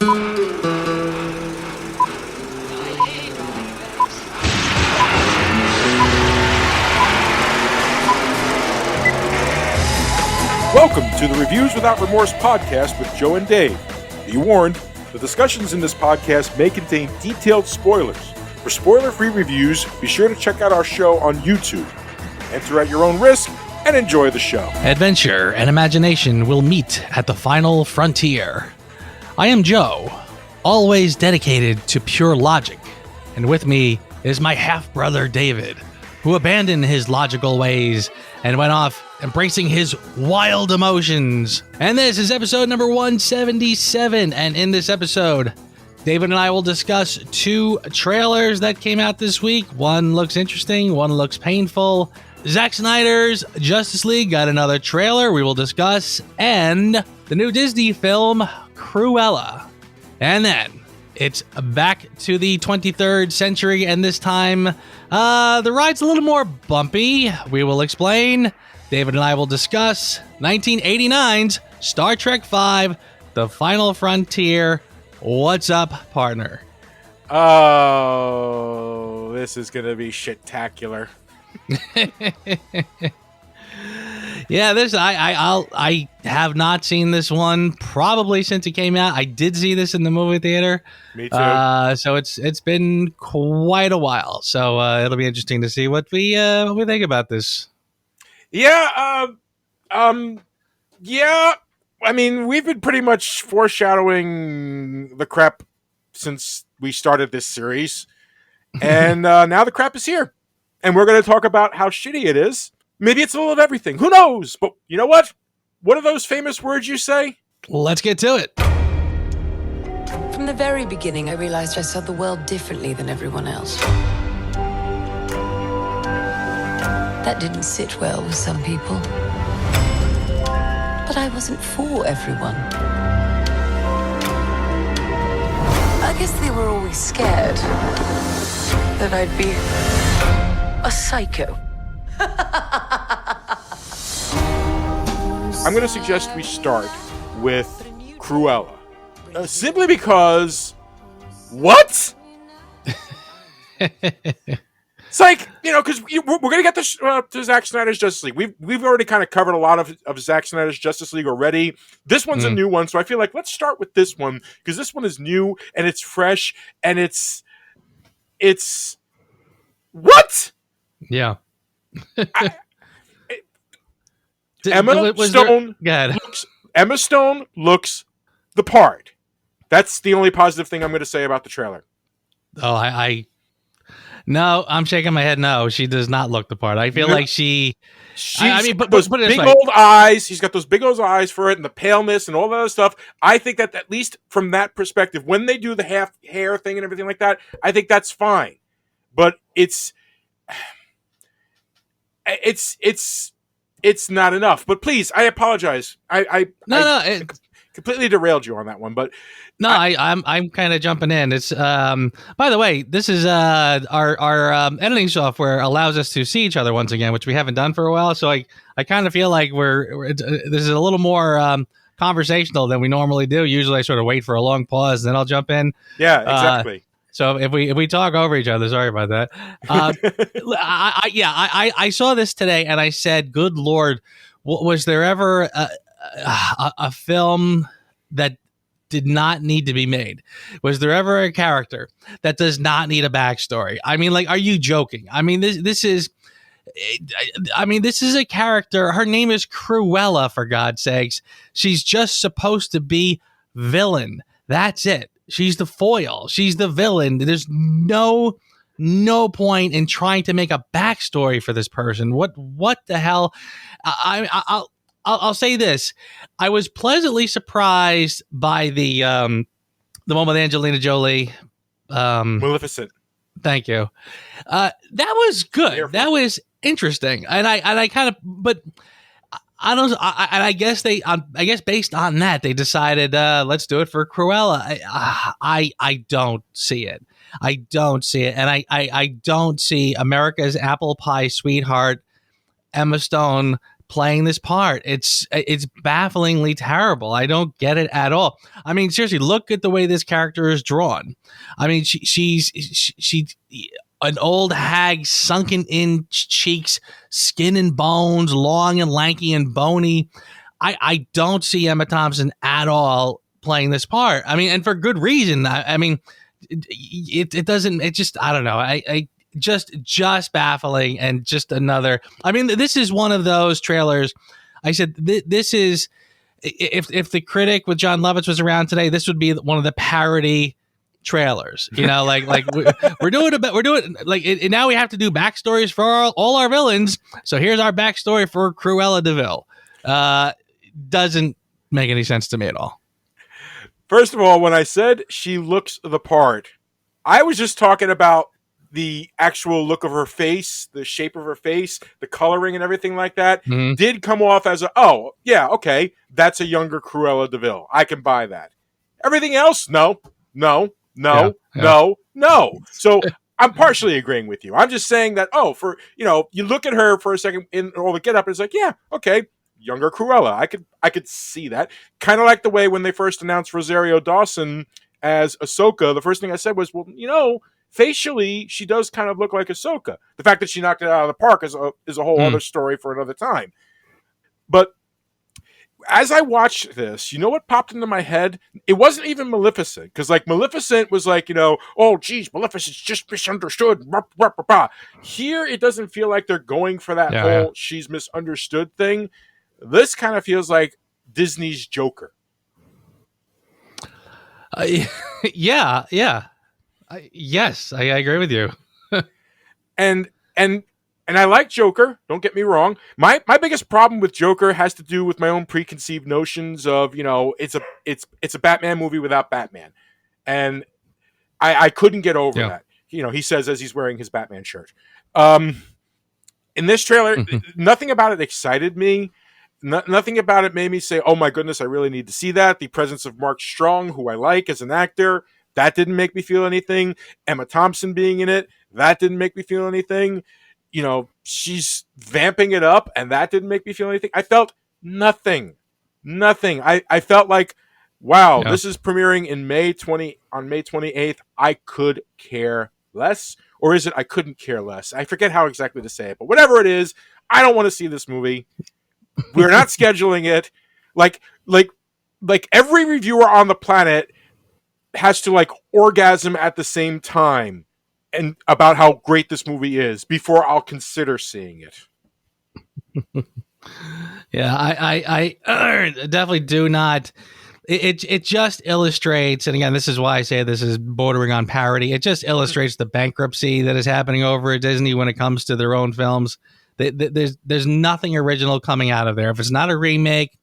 Welcome to the Reviews Without Remorse podcast with Joe and Dave. Be warned, the discussions in this podcast may contain detailed spoilers. For spoiler-free reviews, be sure to check out our show on YouTube. Enter at your own risk and enjoy the show. Adventure and imagination will meet at the final frontier. I am Joe, always dedicated to pure logic, and with me is my half-brother David, who abandoned his logical ways and went off embracing his wild emotions. And this is episode number 177, and in this episode, David and I will discuss two trailers that came out this week. One looks interesting, one looks painful. Zack Snyder's Justice League got another trailer we will discuss, and the new Disney film, Cruella. And then it's back to the 23rd century, and this time, the ride's a little more bumpy. We will explain. David and I will discuss 1989's Star Trek V, The Final Frontier. What's up, partner? Oh, this is going to be shit-tacular. Yeah, I have not seen this one probably since it came out. I did see this in the movie theater. Me too. So it's been quite a while. So it'll be interesting to see what we think about this. Yeah. Yeah. I mean, we've been pretty much foreshadowing the crap since we started this series, and now the crap is here, and we're going to talk about how shitty it is. Maybe it's a little of everything. Who knows? But you know what? What are those famous words you say? Let's get to it. From the very beginning, I realized I saw the world differently than everyone else. That didn't sit well with some people. But I wasn't for everyone. I guess they were always scared that I'd be a psycho. I'm going to suggest we start with Cruella. Simply because... What? It's like, because we're going to get to Zack Snyder's Justice League. We've already kind of covered a lot of Zack Snyder's Justice League already. This one's a new one, so I feel like let's start with this one, because this one is new, and it's fresh, and it's... What? Yeah. Emma Stone looks the part. That's the only positive thing I'm going to say about the trailer. Oh, no, I'm shaking my head. No, she does not look the part. I feel like she's got those big old eyes. She's got those big old eyes for it, and the paleness and all that other stuff. I think that at least from that perspective, when they do the half hair thing and everything like that, I think that's fine. But it's not enough. But please, I apologize. I completely derailed you on that one, but no, I'm kind of jumping in. It's by the way, this is our editing software allows us to see each other once again, which we haven't done for a while. So I kind of feel like this is a little more conversational than we normally do. Usually, I sort of wait for a long pause, then I'll jump in. Yeah, exactly. So if we talk over each other, sorry about that. I saw this today and I said, "Good Lord, was there ever a film that did not need to be made? Was there ever a character that does not need a backstory? I mean, like, are you joking? I mean, this is a character. Her name is Cruella, for God's sakes. She's just supposed to be villain. That's it. She's the foil. She's the villain. There's no point in trying to make a backstory for this person. What the hell? I'll say this. I was pleasantly surprised by the one with Angelina Jolie. Maleficent. Thank you. That was good. That was interesting. And I kind of, but I don't. I guess based on that, they decided let's do it for Cruella. I don't see it. I don't see it, and I don't see America's apple pie sweetheart Emma Stone playing this part. It's bafflingly terrible. I don't get it at all. I mean, seriously, look at the way this character is drawn. I mean, she's an old hag, sunken in cheeks, skin and bones, long and lanky and bony. I don't see Emma Thompson at all playing this part. I mean, and for good reason. I mean, it doesn't. It just, I don't know. I just baffling, and just another. I mean, this is one of those trailers. I said this is, if the critic with John Lovitz was around today, this would be one of the parody trailers. You know, like we're doing like now we have to do backstories for all our villains. So here's our backstory for Cruella DeVille. Doesn't make any sense to me at all. First of all, when I said she looks the part, I was just talking about the actual look of her face, the shape of her face, the coloring and everything like that did come off as oh, yeah, okay, that's a younger Cruella DeVille. I can buy that. Everything else, no. So I'm partially agreeing with you. I'm just saying that, for, you look at her for a second in all the get up and it's like, yeah, okay, younger Cruella. I could see that. Kind of like the way when they first announced Rosario Dawson as Ahsoka, the first thing I said was, well, facially, she does kind of look like Ahsoka. The fact that she knocked it out of the park is a whole other story for another time. But as I watched this, you know what popped into my head? It wasn't even Maleficent, because like Maleficent was like, oh geez, Maleficent's just misunderstood. Here, it doesn't feel like they're going for that whole she's misunderstood thing. This kind of feels like Disney's Joker. Yeah. Yes, I agree with you. and I like Joker. Don't get me wrong. My biggest problem with Joker has to do with my own preconceived notions of it's a Batman movie without Batman, and I couldn't get over that. He says as he's wearing his Batman shirt. In this trailer, nothing about it excited me. Nothing about it made me say, "Oh my goodness, I really need to see that." The presence of Mark Strong, who I like as an actor. That didn't make me feel anything. Emma Thompson being in it, that didn't make me feel anything. She's vamping it up, and that didn't make me feel anything. I felt nothing. I felt like, wow, this is premiering in on May 28th. I could care less. Or is it I couldn't care less? I forget how exactly to say it, but whatever it is, I don't want to see this movie. We're not scheduling it. Like every reviewer on the planet has to like orgasm at the same time and about how great this movie is before I'll consider seeing it. Yeah, I definitely do not. It just illustrates, and again, this is why I say this is bordering on parody. It just illustrates the bankruptcy that is happening over at Disney when it comes to their own films. There's nothing original coming out of there. If it's not a remake,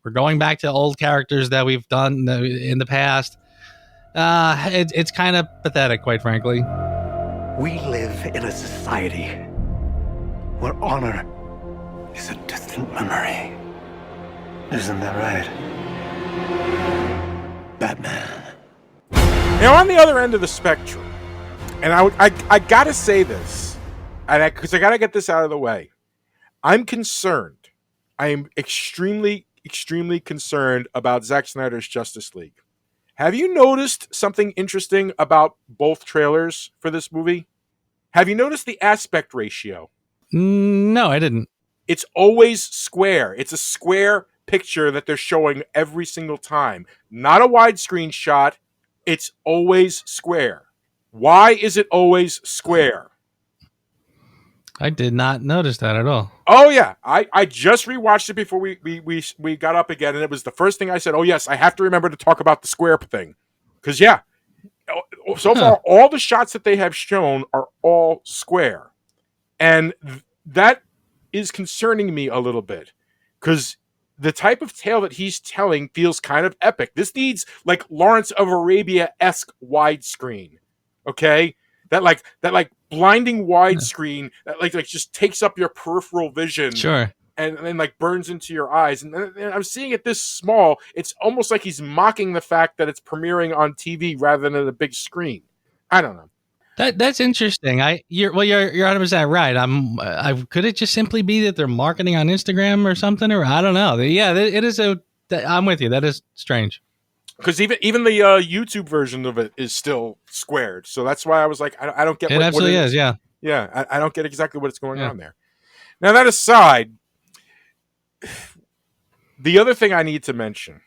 we're going back to old characters that we've done in the past. It's kind of pathetic, quite frankly. We live in a society where honor is a distant memory. Isn't that right, Batman? Now, on the other end of the spectrum, and I gotta say this, because I gotta get this out of the way. I'm concerned. I am extremely, extremely concerned about Zack Snyder's Justice League. Have you noticed something interesting about both trailers for this movie? Have you noticed the aspect ratio? No, I didn't. It's always square. It's a square picture that they're showing every single time. Not a widescreen shot. It's always square. Why is it always square? I did not notice that at all. Oh, yeah. I just rewatched it before we got up again, and it was the first thing I said, oh, yes, I have to remember to talk about the square thing. Because, yeah, so far, all the shots that they have shown are all square. And that is concerning me a little bit. Because the type of tale that he's telling feels kind of epic. This needs, like, Lawrence of Arabia-esque widescreen. Okay? That blinding widescreen that like just takes up your peripheral vision, sure, and then like burns into your eyes. And I'm seeing it this small. It's almost like he's mocking the fact that it's premiering on TV rather than a big screen. I don't know. That's interesting. You're 100% right. Could it just simply be that they're marketing on Instagram or something, or I don't know. Yeah, it is I'm with you. That is strange. Because even the YouTube version of it is still squared, so that's why I was like, I don't get It what absolutely it is. Yeah. Yeah, I don't get exactly what's going Yeah. on there. Now that aside, the other thing I need to mention,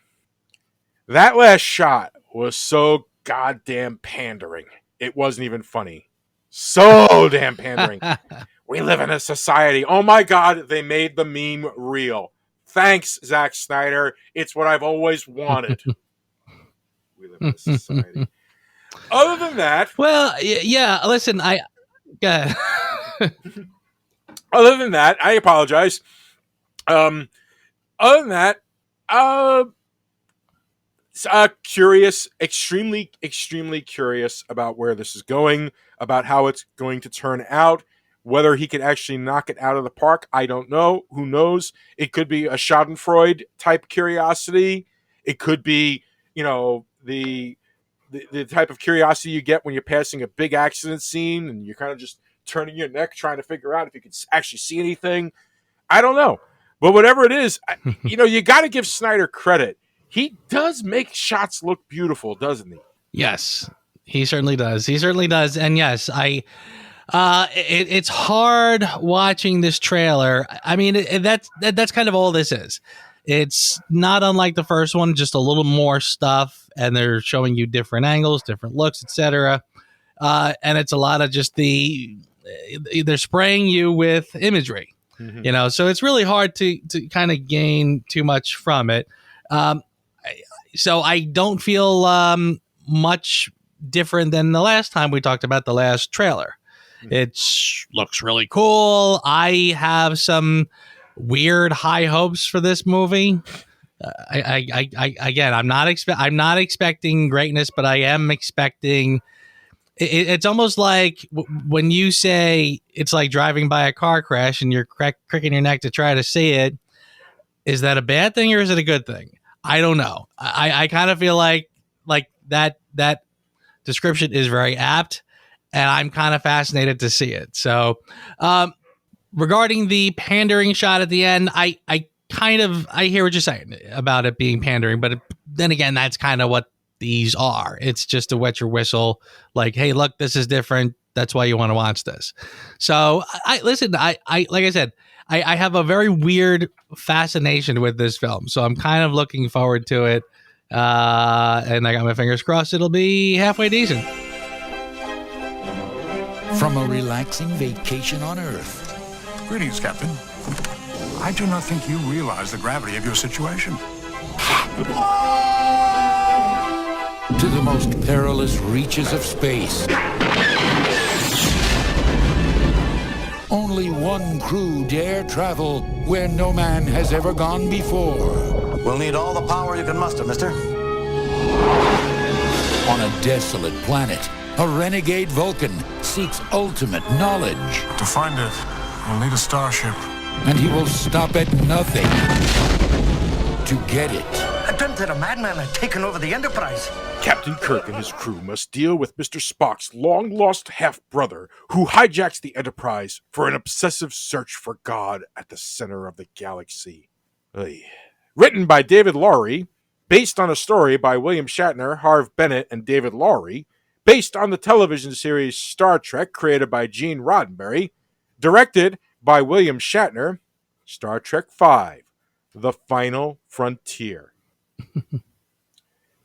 that last shot was so goddamn pandering. It wasn't even funny. So damn pandering. We live in a society. Oh my God, they made the meme real. Thanks, Zack Snyder. It's what I've always wanted. We live in a society. Other than that, Well, yeah. Listen, yeah. other than that, I apologize. Other than that, uh, curious, extremely curious about where this is going, about how it's going to turn out. Whether he can actually knock it out of the park, I don't know. Who knows? It could be a Schadenfreude type curiosity. It could be, the type of curiosity you get when you're passing a big accident scene and you're kind of just turning your neck trying to figure out if you can actually see anything. I don't know. But whatever it is, you got to give Snyder credit. He does make shots look beautiful, doesn't he? Yes, he certainly does. He certainly does. And yes, it's hard watching this trailer. I mean, that's kind of all this is. It's not unlike the first one, just a little more stuff, and they're showing you different angles, different looks, etc. And it's a lot of just they're spraying you with imagery, so it's really hard to kind of gain too much from it. So I don't feel much different than the last time we talked about the last trailer. It looks really cool. I have some weird high hopes for this movie. Again, I'm not expecting greatness, but I am expecting. It's almost like when you say it's like driving by a car crash and you're cricking your neck to try to see it. Is that a bad thing or is it a good thing? I don't know. I kind of feel like that description is very apt, and I'm kind of fascinated to see it. So, regarding the pandering shot at the end, I hear what you're saying about it being pandering, but then again, that's kind of what these are. It's just to wet your whistle, like, hey, look, this is different. That's why you want to watch this. So, listen. I like I said, I have a very weird fascination with this film, so I'm kind of looking forward to it. And I got my fingers crossed it'll be halfway decent. From a relaxing vacation on Earth. Greetings, Captain. I do not think you realize the gravity of your situation. To the most perilous reaches of space. Only one crew dare travel where no man has ever gone before. We'll need all the power you can muster, mister. On a desolate planet, a renegade Vulcan seeks ultimate knowledge. To find it, we'll need a starship. And he will stop at nothing to get it. I dreamt that a madman had taken over the Enterprise. Captain Kirk and his crew must deal with Mr. Spock's long-lost half-brother who hijacks the Enterprise for an obsessive search for God at the center of the galaxy. Oy. Written by David Lowery, based on a story by William Shatner, Harve Bennett, and David Lowery, based on the television series Star Trek created by Gene Roddenberry, directed by William Shatner, Star Trek V, The Final Frontier.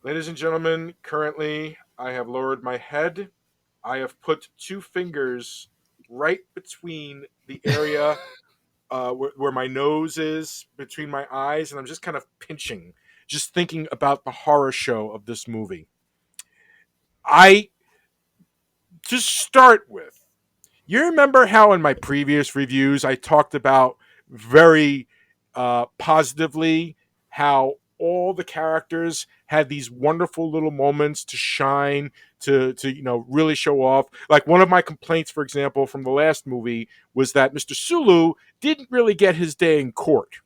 Ladies and gentlemen, currently I have lowered my head. I have put two fingers right between the area where my nose is, between my eyes, and I'm just kind of pinching, just thinking about the horror show of this movie. To start with, you remember how in my previous reviews I talked about very positively how all the characters had these wonderful little moments to shine, to really show off. Like one of my complaints, for example, from the last movie was that Mr. Sulu didn't really get his day in court.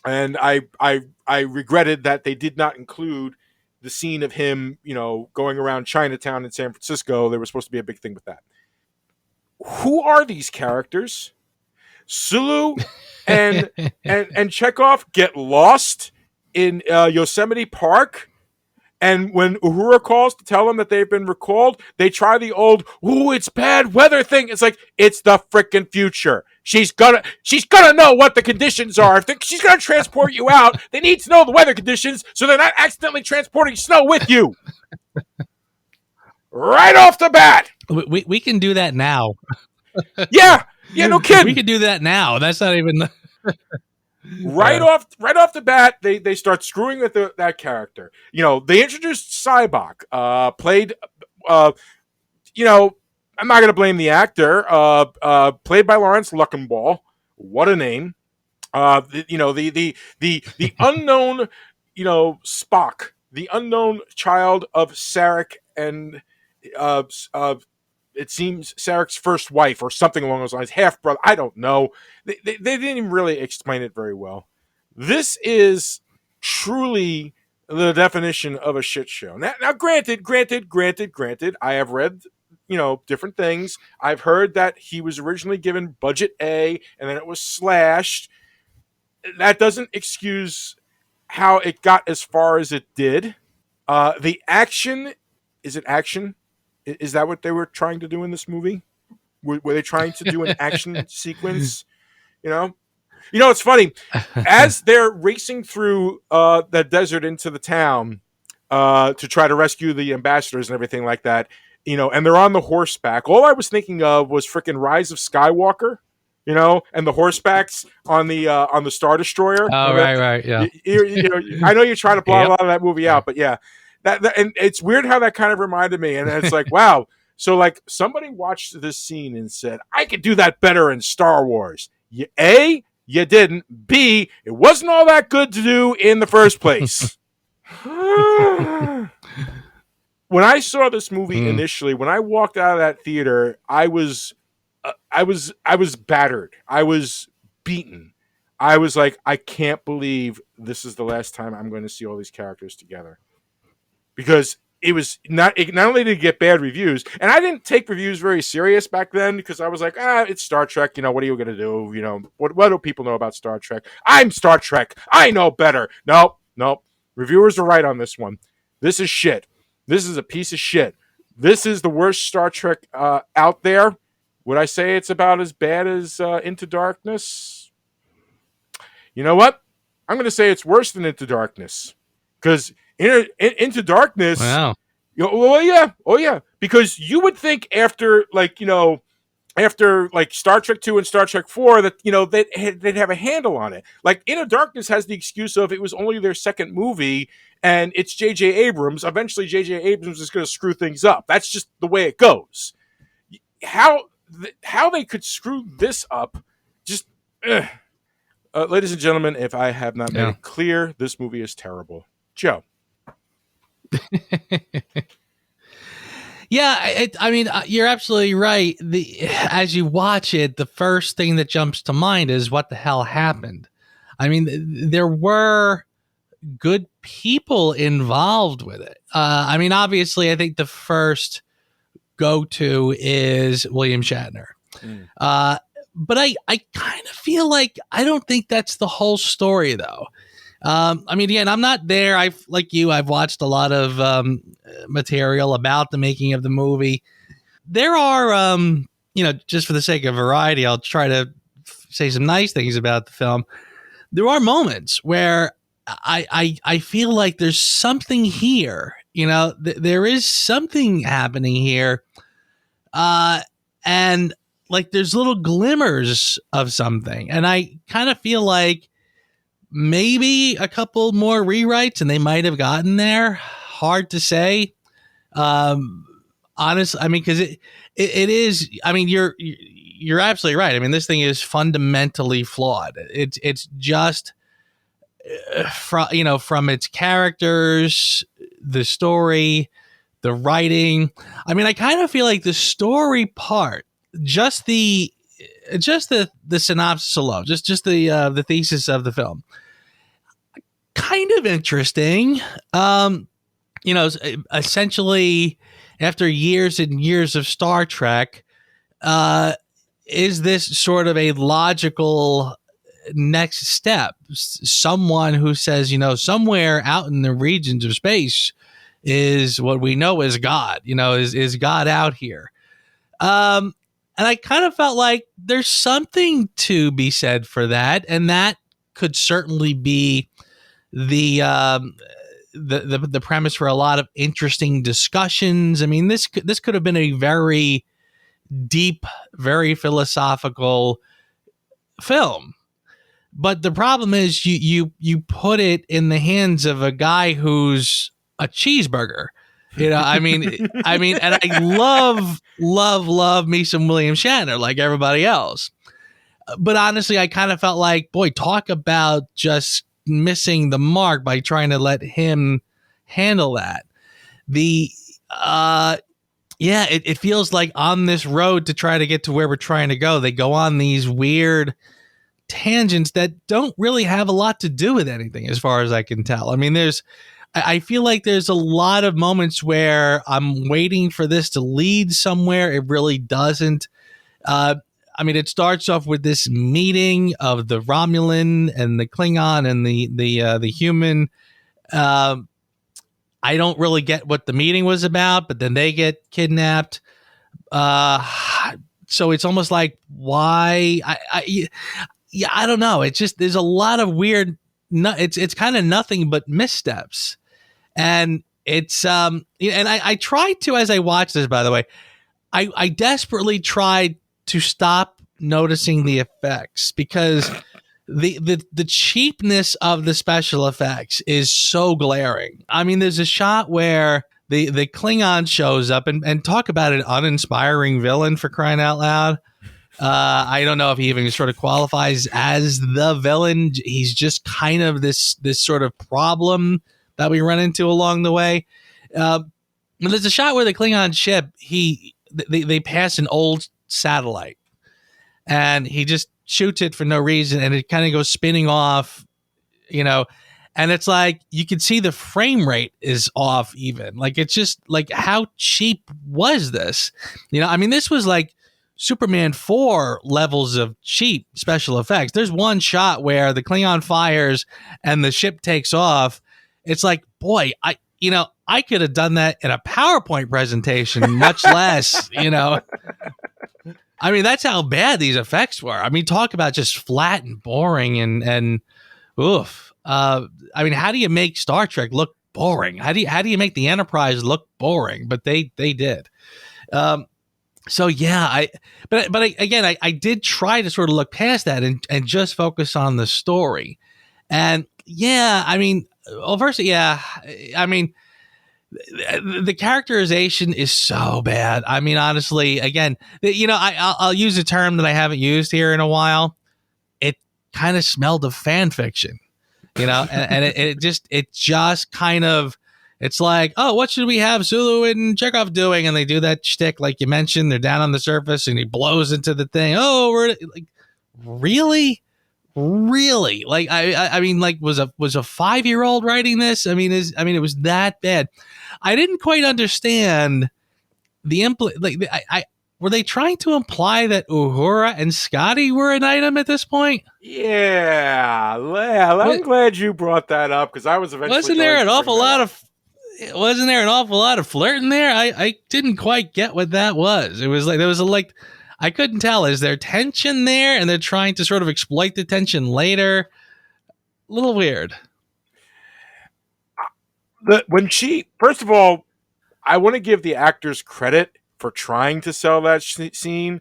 And I regretted that they did not include the scene of him, going around Chinatown in San Francisco. There was supposed to be a big thing with that. Who are these characters? Sulu and Chekhov get lost in Yosemite Park. And when Uhura calls to tell them that they've been recalled, they try the old, "Ooh, it's bad weather" thing. It's like, it's the freaking future. She's gonna know what the conditions are. If she's gonna transport you out, they need to know the weather conditions so they're not accidentally transporting snow with you. Right off the bat. We can do that now. Yeah, no kidding. We can do that now. That's not even... Right off the bat, they start screwing with that character. They introduced Cybok, played, I'm not going to blame the actor, played by Lawrence Luckenball. What a name. The unknown, Spock, the unknown child of Sarek and it seems Sarek's first wife or something along those lines, half brother. I don't know. They didn't even really explain it very well. This is truly the definition of a shit show. Now, granted, I have read, different things. I've heard that he was originally given budget A and then it was slashed. That doesn't excuse how it got as far as it did. The action, is it action? Is that what they were trying to do in this movie? Were they trying to do an action sequence? It's funny. As they're racing through the desert into the town to try to rescue the ambassadors and everything like that, and they're on the horseback. All I was thinking of was freaking Rise of Skywalker, and the horsebacks on the Star Destroyer. Oh, right, yeah. I know you're trying to blow a lot of that movie out, but yeah. That and it's weird how that kind of reminded me, and it's like, wow. So like somebody watched this scene and said, I could do that better in Star Wars. A, you didn't. B, it wasn't all that good to do in the first place. When I saw this movie initially, when I walked out of that theater, I was battered. I was beaten. I was like, I can't believe this is the last time I'm going to see all these characters together. Because it was not only did it get bad reviews, and I didn't take reviews very serious back then because I was like, it's Star Trek. What are you going to do? What do people know about Star Trek? I'm Star Trek. I know better. Nope. Reviewers are right on this one. This is shit. This is a piece of shit. This is the worst Star Trek out there. Would I say it's about as bad as Into Darkness? You know what? I'm going to say it's worse than Into Darkness because Into Darkness. Wow. Oh yeah. Because you would think after Star Trek 2 and Star Trek 4 that they'd have a handle on it. Like Into Darkness has the excuse of it was only their second movie and it's J.J. Abrams. Eventually, J.J. Abrams is going to screw things up. That's just the way it goes. How they could screw this up? Just, ladies and gentlemen, if I have not made it clear, this movie is terrible. Joe. Yeah, I mean, you're absolutely right. As you watch it, the first thing that jumps to mind is what the hell happened. I mean, there were good people involved with it. I mean, obviously, I think the first go-to is William Shatner. But I kind of feel like I don't think that's the whole story, though. I mean, again, I'm not there. I've watched a lot of material about the making of the movie. There are, just for the sake of variety, I'll try to say some nice things about the film. There are moments where I feel like there's something here. There is something happening here, and like there's little glimmers of something, and I kind of feel like maybe a couple more rewrites and they might have gotten there. Hard to say. Honestly, I mean, because it is. I mean, you're absolutely right. I mean, this thing is fundamentally flawed. It's just from its characters, the story, the writing. I mean, I kind of feel like the story part, just the synopsis alone, just the thesis of the film, kind of interesting. essentially after years and years of Star Trek, is this sort of a logical next step? Someone who says, somewhere out in the regions of space is what we know as God, is God out here. And I kind of felt like there's something to be said for that. And that could certainly be the premise for a lot of interesting discussions. I mean, this could have been a very deep, very philosophical film. But the problem is you put it in the hands of a guy who's a cheeseburger. And I love me some William Shatner like everybody else. But honestly, I kind of felt like, boy, talk about just missing the mark by trying to let him handle that. It feels like on this road to try to get to where we're trying to go, they go on these weird tangents that don't really have a lot to do with anything as far as I can tell. I mean, I feel like there's a lot of moments where I'm waiting for this to lead somewhere. It really doesn't. It starts off with this meeting of the Romulan and the Klingon and the human. I don't really get what the meeting was about, but then they get kidnapped. So it's almost like, why? I don't know. It's just, there's a lot of weird, it's kind of nothing but missteps. And it's, and I tried to, as I watched this, by the way, I desperately tried to stop noticing the effects because the cheapness of the special effects is so glaring. I mean, there's a shot where the Klingon shows up and talk about an uninspiring villain, for crying out loud. I don't know if he even sort of qualifies as the villain. He's just kind of this sort of problem that we run into along the way. There's a shot where the Klingon ship, they pass an old satellite and he just shoots it for no reason. And it kind of goes spinning off, and it's like, you can see the frame rate is off even. Like, it's just like, how cheap was this? This was like Superman 4 levels of cheap special effects. There's one shot where the Klingon fires and the ship takes off. It's like, boy, I could have done that in a PowerPoint presentation, much less, that's how bad these effects were. Talk about just flat and boring and oof. How do you make Star Trek look boring? How do you make the Enterprise look boring? But they did. So yeah, I did try to sort of look past that and just focus on the story. And yeah, the characterization is so bad. Honestly, again, I'll use a term that I haven't used here in a while. It kind of smelled of fan fiction, and it just kind of, it's like, oh, what should we have Sulu and Chekhov doing? And they do that shtick, like you mentioned. They're down on the surface and he blows into the thing. Oh, we're like, really? Like, was a 5-year-old writing this? It was that bad. I didn't quite understand the were they trying to imply that Uhura and Scotty were an item at this point? Yeah, I'm glad you brought that up because I was eventually. Wasn't there an awful lot of flirting there? I didn't quite get what that was. It was like there was I couldn't tell. Is there tension there, and they're trying to sort of exploit the tension later? A little weird. First of all, I want to give the actors credit for trying to sell that scene.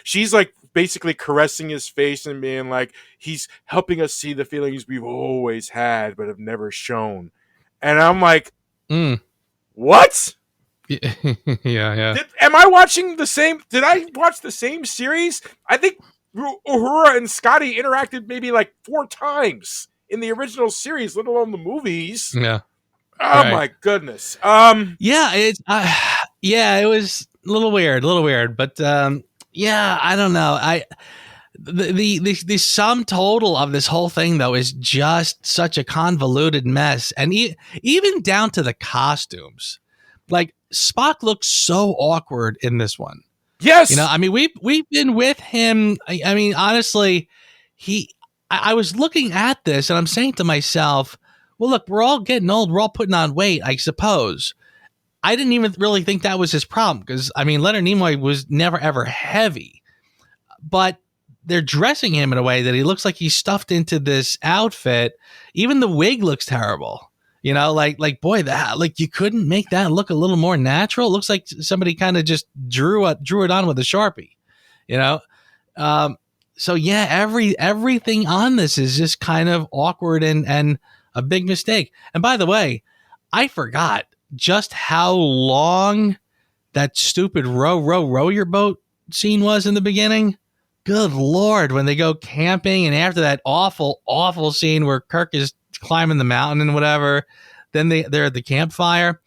She's like basically caressing his face and being like, he's helping us see the feelings we've always had but have never shown. And I'm like, what? Yeah. Am I watching the same? Did I watch the same series? I think Uhura and Scotty interacted maybe like 4 times in the original series, let alone the movies. Yeah. Oh right. My goodness. Yeah, it was a little weird, but yeah, I don't know. the sum total of this whole thing though is just such a convoluted mess, and even down to the costumes. Like Spock looks so awkward in this one. Yes. I mean, we've been with him. I mean, honestly, I was looking at this and I'm saying to myself, well, look, we're all getting old. We're all putting on weight, I suppose. I didn't even really think that was his problem because, I mean, Leonard Nimoy was never, ever heavy. But they're dressing him in a way that he looks like he's stuffed into this outfit. Even the wig looks terrible. Like boy, that like you couldn't make that look a little more natural. It looks like somebody kind of just drew it on with a Sharpie. So yeah, everything on this is just kind of awkward and a big mistake. And by the way, I forgot just how long that stupid row your boat scene was in the beginning. Good Lord, when they go camping and after that awful scene where Kirk is climbing the mountain and whatever, then they're at the campfire.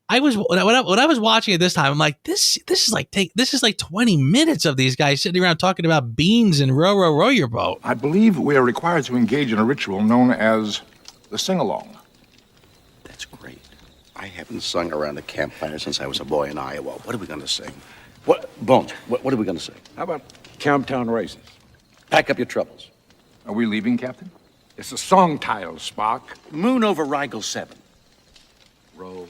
When I was watching it this time, I'm like, this is like 20 minutes of these guys sitting around talking about beans and row your boat. I believe we are required to engage in a ritual known as the sing-along. That's great. I haven't sung around a campfire since I was a boy in Iowa. What are we going to sing? Bones, what are we going to sing? How about Camptown Races? Pack up your troubles. Are we leaving, Captain? It's a song title, Spock. Moon over Rigel 7. Row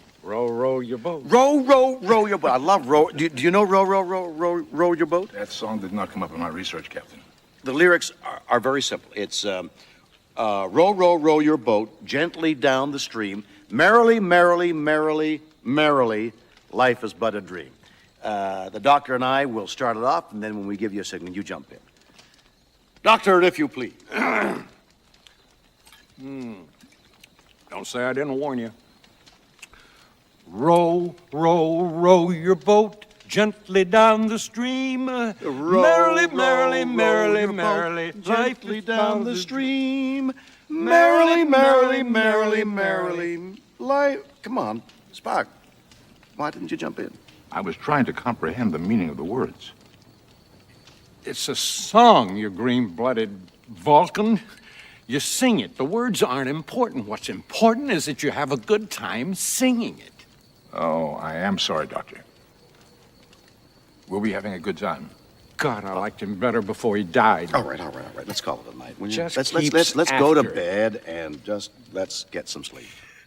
your boat. Row your boat. I love row. Do you know row your boat? That song did not come up in my research, Captain. The lyrics are very simple. It's row your boat gently down the stream. Merrily, merrily, merrily, merrily, life is but a dream. The doctor and I will start it off, and then when we give you a signal, you jump in. Doctor, if you please. Don't say I didn't warn you. Row your boat gently down the stream. Merrily, merrily, merrily, merrily, gently down the stream. Merrily, merrily, merrily, merrily, life. Come on, Spock. Why didn't you jump in? I was trying to comprehend the meaning of the words. It's a song, you green-blooded Vulcan. You sing it. The words aren't important. What's important is that you have a good time singing it. Oh, I am sorry, Doctor. We'll be having a good time. God, I liked him better before he died. All right. Let's call it a night. Let's go to bed and just let's get some sleep.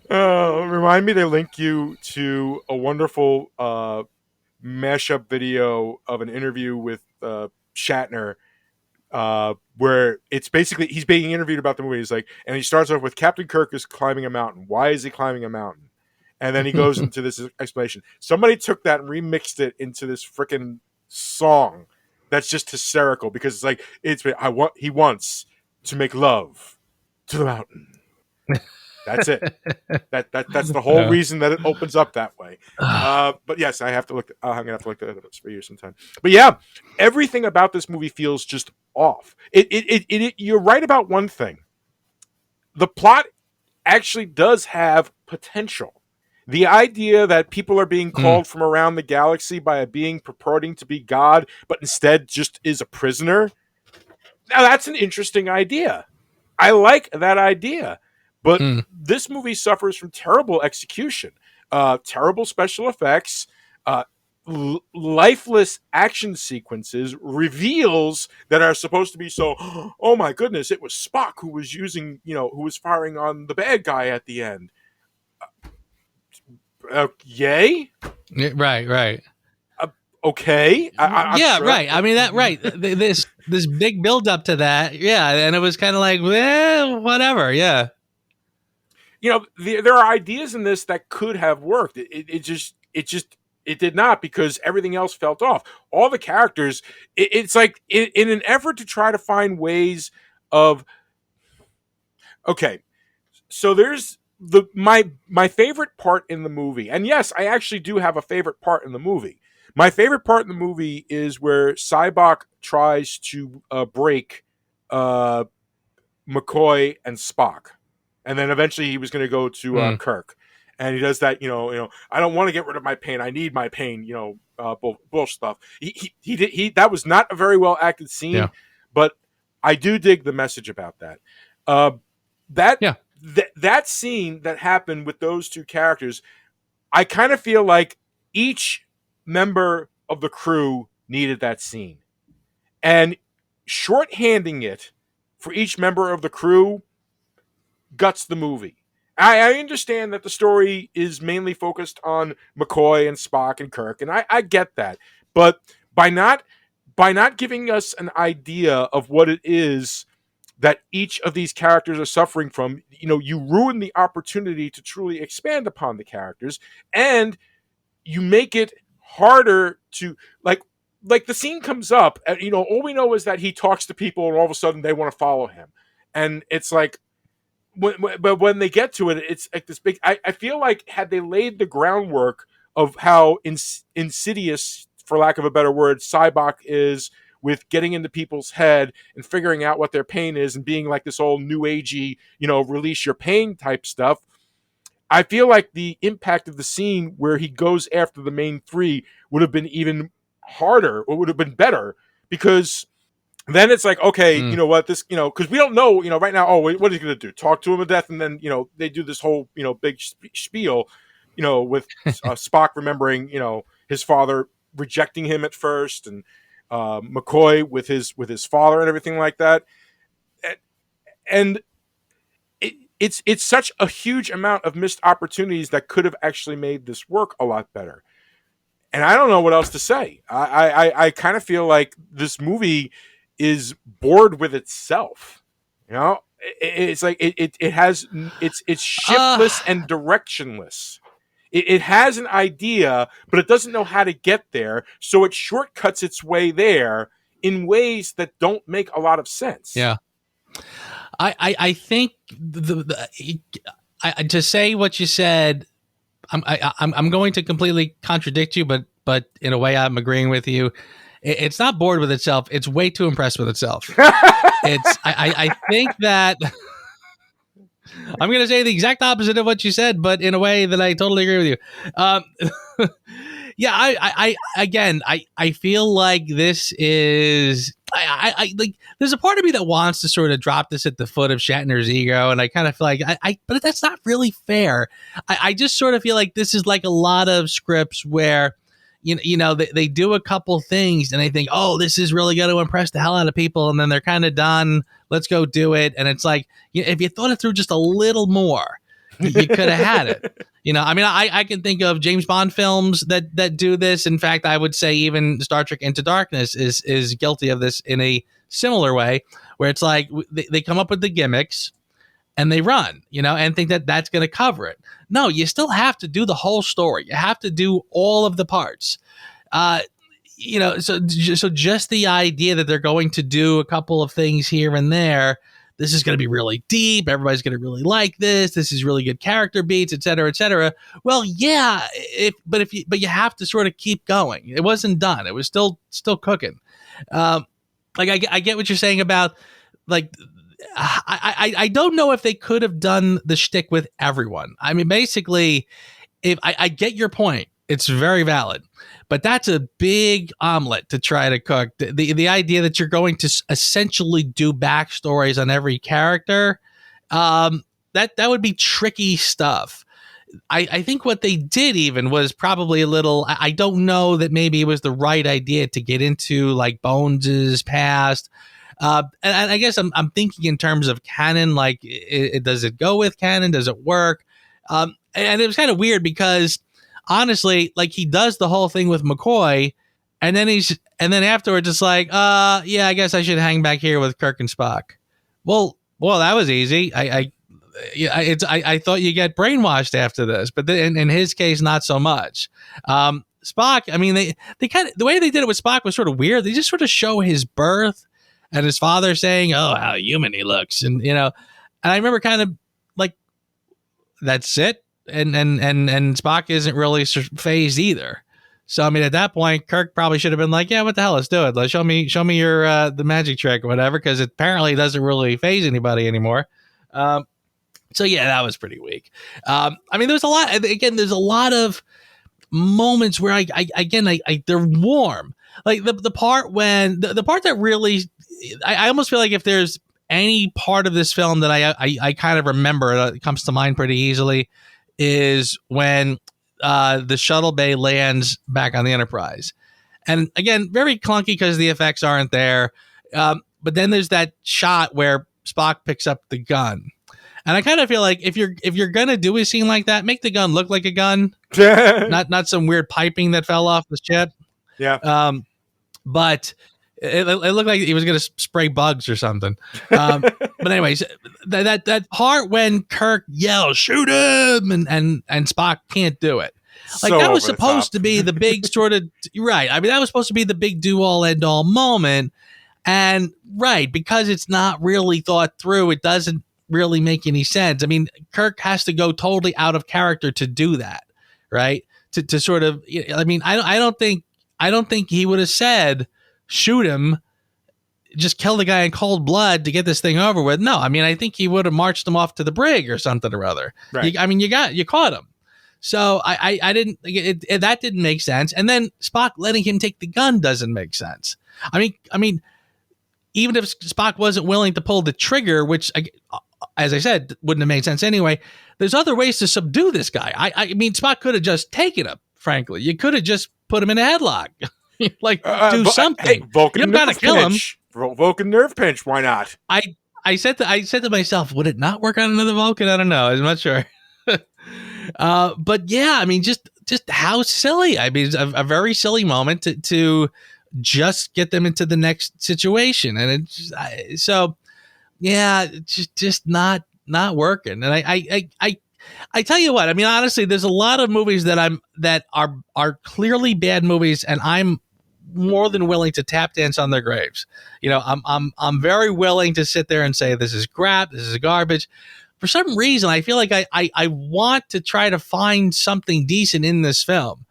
Remind me to link you to a wonderful mashup video of an interview with Shatner, where it's basically he's being interviewed about the movie. He's like, and he starts off with Captain Kirk is climbing a mountain. Why is he climbing a mountain? And then he goes into this explanation. Somebody took that and remixed it into this freaking song that's just hysterical because it's like he wants to make love to the mountain. That's it. That's the whole reason that it opens up that way. But yes, I'm gonna have to look at this for you sometime. But yeah, everything about this movie feels just off. You're right about one thing. The plot actually does have potential. The idea that people are being called from around the galaxy by a being purporting to be God, but instead just is a prisoner. Now that's an interesting idea. I like that idea. But this movie suffers from terrible execution, terrible special effects, lifeless action sequences, reveals that are supposed to be so, oh my goodness, it was Spock who was who was firing on the bad guy at the end. Yay? Right. Okay. Yeah, sure. right. I mean, right. This big build up to that. Yeah. And it was kind of like, well, whatever. Yeah. There are ideas in this that could have worked. It did not because everything else felt off. All the characters, it's like in an effort to try to find ways of. Okay, so there's my favorite part in the movie, and yes, I actually do have a favorite part in the movie. My favorite part in the movie is where Cybok tries to break McCoy and Spock. And then eventually he was going to go to Kirk, and he does that. I don't want to get rid of my pain. I need my pain. Bull stuff. He that was not a very well acted scene, but I do dig the message about that. That Yeah. that scene that happened with those two characters, I kind of feel like each member of the crew needed that scene. And shorthanding it for each member of the crew guts the movie. I understand that the story is mainly focused on McCoy and Spock and Kirk, and I get that. But by not giving us an idea of what it is that each of these characters are suffering from, you ruin the opportunity to truly expand upon the characters, and you make it harder to like the scene comes up, and all we know is that he talks to people and all of a sudden they want to follow him, and it's like but when they get to it, it's like this big. I feel like had they laid the groundwork of how insidious, for lack of a better word, Cybok is with getting into people's head and figuring out what their pain is and being like this old new agey, release your pain type stuff. I feel like the impact of the scene where he goes after the main three would have been even harder, or would have been better, because then it's like, okay, you know what, this, because we don't know, right now, what are you going to do? Talk to him to death? And then, they do this whole, big spiel, with Spock remembering, his father rejecting him at first, and McCoy with his father and everything like that. And it's such a huge amount of missed opportunities that could have actually made this work a lot better. And I don't know what else to say. I kind of feel like this movie is bored with itself. It's like it's shiftless and directionless. It has an idea, but it doesn't know how to get there, so it shortcuts its way there in ways that don't make a lot of sense. Yeah. I think to say what you said, I'm going to completely contradict you, but in a way I'm agreeing with you. It's not bored with itself. It's way too impressed with itself. I think that I'm going to say the exact opposite of what you said, but in a way that I totally agree with you. Yeah, I feel like this is like there's a part of me that wants to sort of drop this at the foot of Shatner's ego, and I kind of feel like but that's not really fair. I just sort of feel like this is like a lot of scripts where they do a couple things and they think, oh, this is really going to impress the hell out of people, and then they're kind of done. Let's go do it. And it's like, if you thought it through just a little more, you could have had it. I can think of James Bond films that do this. In fact, I would say even Star Trek Into Darkness is guilty of this in a similar way, where it's like they come up with the gimmicks and they run, and think that that's going to cover it. No, you still have to do the whole story. You have to do all of the parts. So just the idea that they're going to do a couple of things here and there, this is going to be really deep, everybody's going to really like this is really good character beats, et cetera, et cetera. Well, yeah, but you have to sort of keep going. It wasn't done. It was still cooking. I get what you're saying about, like, I don't know if they could have done the shtick with everyone. I mean, basically, if I get your point, it's very valid, but that's a big omelet to try to cook. The idea that you're going to essentially do backstories on every character, that would be tricky stuff. I think what they did even was probably a little, I don't know that maybe it was the right idea to get into like Bones's past. And I guess I'm thinking in terms of canon, like does it go with canon? Does it work? And it was kind of weird because honestly, like he does the whole thing with McCoy, and then afterwards it's like, yeah, I guess I should hang back here with Kirk and Spock. Well, that was easy. I thought you get brainwashed after this, but in his case, not so much. Spock, I mean, they kind of, the way they did it with Spock was sort of weird. They just sort of show his birth and his father saying, "Oh, how human he looks," and and I remember kind of like, that's it. And Spock isn't really phased either. So I mean, at that point, Kirk probably should have been like, "Yeah, what the hell? Let's do it. Let's show me your the magic trick or whatever," because it apparently doesn't really phase anybody anymore. So yeah, that was pretty weak. I mean, there's a lot. Again, there's a lot of moments where they're warm. Like the part when the part that really, I almost feel like if there's any part of this film that I kind of remember that comes to mind pretty easily is when the shuttle bay lands back on the Enterprise. And again, very clunky because the effects aren't there. But then there's that shot where Spock picks up the gun. And I kind of feel like if you're gonna do a scene like that, make the gun look like a gun, not some weird piping that fell off the ship. Yeah. But it looked like he was gonna spray bugs or something. But anyways, that part when Kirk yells "shoot him" and Spock can't do it. Like So that was over the supposed top. to be the big sort of right. I mean, that was supposed to be the big do all end all moment. And right, because it's not really thought through, it doesn't really make any sense. I mean, Kirk has to go totally out of character to do that, right? To sort of, I mean, I don't think he would have said shoot him, just kill the guy in cold blood to get this thing over with. No, I mean, I think he would have marched him off to the brig or something or other. Right. You caught him. So I didn't, that didn't make sense. And then Spock letting him take the gun doesn't make sense. I mean, even if Spock wasn't willing to pull the trigger, which, as I said, wouldn't have made sense anyway, there's other ways to subdue this guy. I mean, Spock could have just taken him, frankly. You could have just put him in a headlock. Like, do something. Hey, Vulcan You gotta nerve kill him. pinch. Vulcan nerve pinch. Why not? I said to myself, would it not work on another Vulcan? I don't know. I'm not sure. But yeah, I mean, just how silly. I mean, it's a very silly moment to just get them into the next situation. And it's so, yeah, just not working. And I tell you what, I mean, honestly, there's a lot of movies that are clearly bad movies, and I'm more than willing to tap dance on their graves. You know, I'm very willing to sit there and say, this is crap, this is garbage. For some reason, I feel like I want to try to find something decent in this film.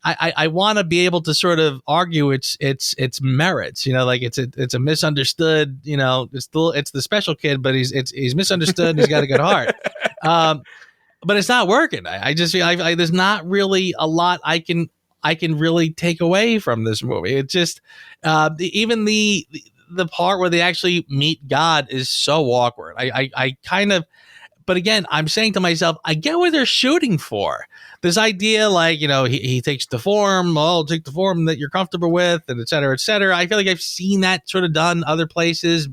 I want to be able to sort of argue its merits, you know, like it's a misunderstood, you know, it's the special kid, but he's misunderstood and he's got a good heart. But it's not working. I just feel like there's not really a lot I can really take away from this movie. It just even the part where they actually meet God is so awkward. I kind of, but again, I'm saying to myself, I get what they're shooting for. This idea, like, you know, he takes the form, take the form that you're comfortable with, and et cetera, et cetera. I feel like I've seen that sort of done other places,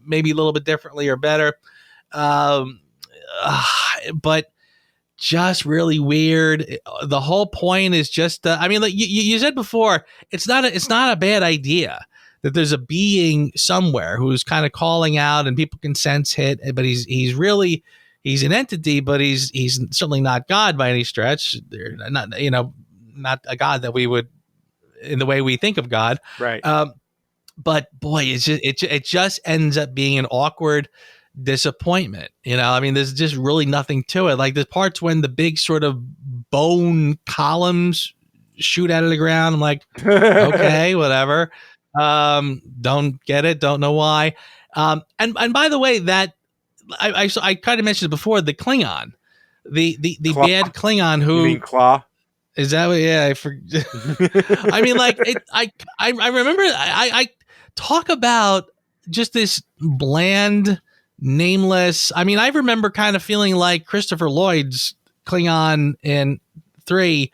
maybe a little bit differently or better. But just really weird. The whole point is just, I mean, like you said before, it's not a bad idea that there's a being somewhere who's kind of calling out and people can sense it, but he's an entity, but he's certainly not God by any stretch. They're not, you know, not a God that we would, in the way we think of God. Right. But boy, it just ends up being an awkward disappointment. You know, I mean, there's just really nothing to it. Like the parts when the big sort of bone columns shoot out of the ground, I'm like, okay, whatever. Don't get it. Don't know why. And by the way, that I kind of mentioned before, the Klingon, the Claw. bad Klingon who You mean Claw? is that what? Yeah, I forget. I mean, like I remember I talk about just this bland, nameless. I mean, I remember kind of feeling like Christopher Lloyd's Klingon in 3.